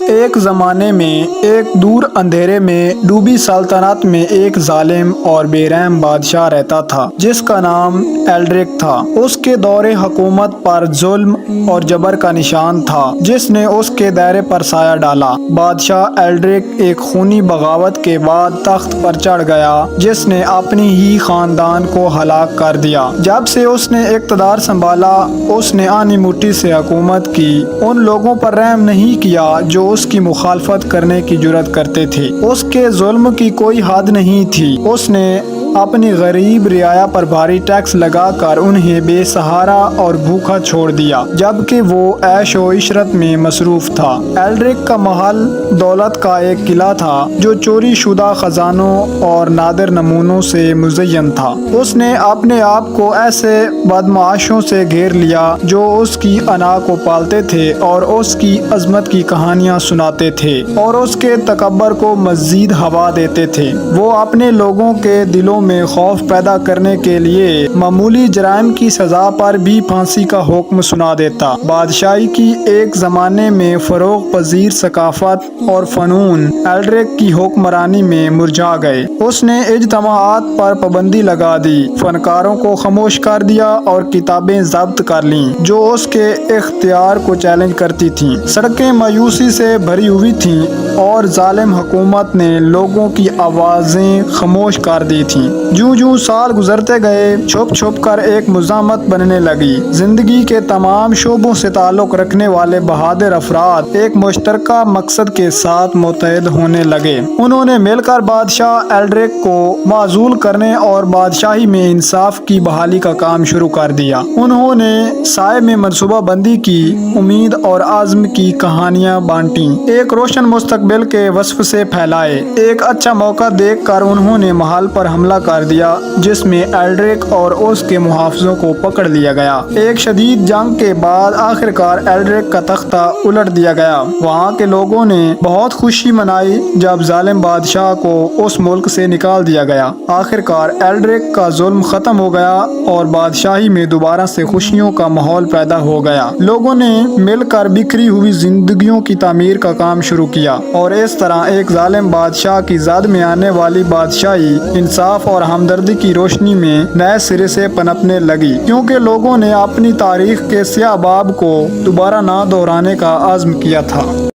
ایک زمانے میں ایک دور اندھیرے میں ڈوبی سلطنت میں ایک ظالم اور بے رحم بادشاہ رہتا تھا جس کا نام ایلڈرک تھا۔ اس کے دور حکومت پر ظلم اور جبر کا نشان تھا جس نے اس کے دائرے پر سایہ ڈالا۔ بادشاہ ایلڈرک ایک خونی بغاوت کے بعد تخت پر چڑھ گیا جس نے اپنی ہی خاندان کو ہلاک کر دیا۔ جب سے اس نے اقتدار سنبھالا اس نے آنی مٹی سے حکومت کی، ان لوگوں پر رحم نہیں کیا جو اس کی مخالفت کرنے کی جرات کرتے تھے۔ اس کے ظلم کی کوئی حد نہیں تھی۔ اس نے اپنی غریب رعایا پر بھاری ٹیکس لگا کر انہیں بے سہارا اور بھوکا چھوڑ دیا جبکہ وہ عیش و عشرت میں مصروف تھا۔ ایلڈرک کا محل دولت کا ایک قلعہ تھا جو چوری شدہ خزانوں اور نادر نمونوں سے مزین تھا۔ اس نے اپنے آپ کو ایسے بدمعاشوں سے گھیر لیا جو اس کی انا کو پالتے تھے اور اس کی عظمت کی کہانیاں سناتے تھے اور اس کے تکبر کو مزید ہوا دیتے تھے۔ وہ اپنے لوگوں کے دلوں میں خوف پیدا کرنے کے لیے معمولی جرائم کی سزا پر بھی پھانسی کا حکم سنا دیتا۔ بادشاہی کی ایک زمانے میں فروغ پذیر ثقافت اور فنون ایلڈرک کی حکمرانی میں مرجھا گئے۔ اس نے اجتماعات پر پابندی لگا دی، فنکاروں کو خاموش کر دیا اور کتابیں ضبط کر لیں جو اس کے اختیار کو چیلنج کرتی تھیں۔ سڑکیں مایوسی سے بھری ہوئی تھیں اور ظالم حکومت نے لوگوں کی آوازیں خاموش کر دی تھیں۔ جوں جوں سال گزرتے گئے چھپ چھپ کر ایک مزاحمت بننے لگی۔ زندگی کے تمام شعبوں سے تعلق رکھنے والے بہادر افراد ایک مشترکہ مقصد کے ساتھ متحد ہونے لگے۔ انہوں نے مل کر بادشاہ ایلڈرک کو معزول کرنے اور بادشاہی میں انصاف کی بحالی کا کام شروع کر دیا۔ انہوں نے سائے میں منصوبہ بندی کی، امید اور عزم کی کہانیاں بانٹیں، ایک روشن مستقبل کے وصف سے پھیلائے۔ ایک اچھا موقع دیکھ کر انہوں نے محل پر حملہ کر دیا جس میں ایلڈرک اور اس کے محافظوں کو پکڑ لیا گیا۔ ایک شدید جنگ کے بعد آخرکار ایلڈرک کا تختہ الٹ دیا گیا۔ وہاں کے لوگوں نے بہت خوشی منائی جب ظالم بادشاہ کو اس ملک سے نکال دیا گیا۔ آخرکار ایلڈرک کا ظلم ختم ہو گیا اور بادشاہی میں دوبارہ سے خوشیوں کا ماحول پیدا ہو گیا۔ لوگوں نے مل کر بکھری ہوئی زندگیوں کی تعمیر کا کام شروع کیا اور اس طرح ایک ظالم بادشاہ کی زد میں آنے والی بادشاہی انصاف اور ہمدردی کی روشنی میں نئے سرے سے پنپنے لگی، کیونکہ لوگوں نے اپنی تاریخ کے سیاہ باب کو دوبارہ نہ دہرانے کا عزم کیا تھا۔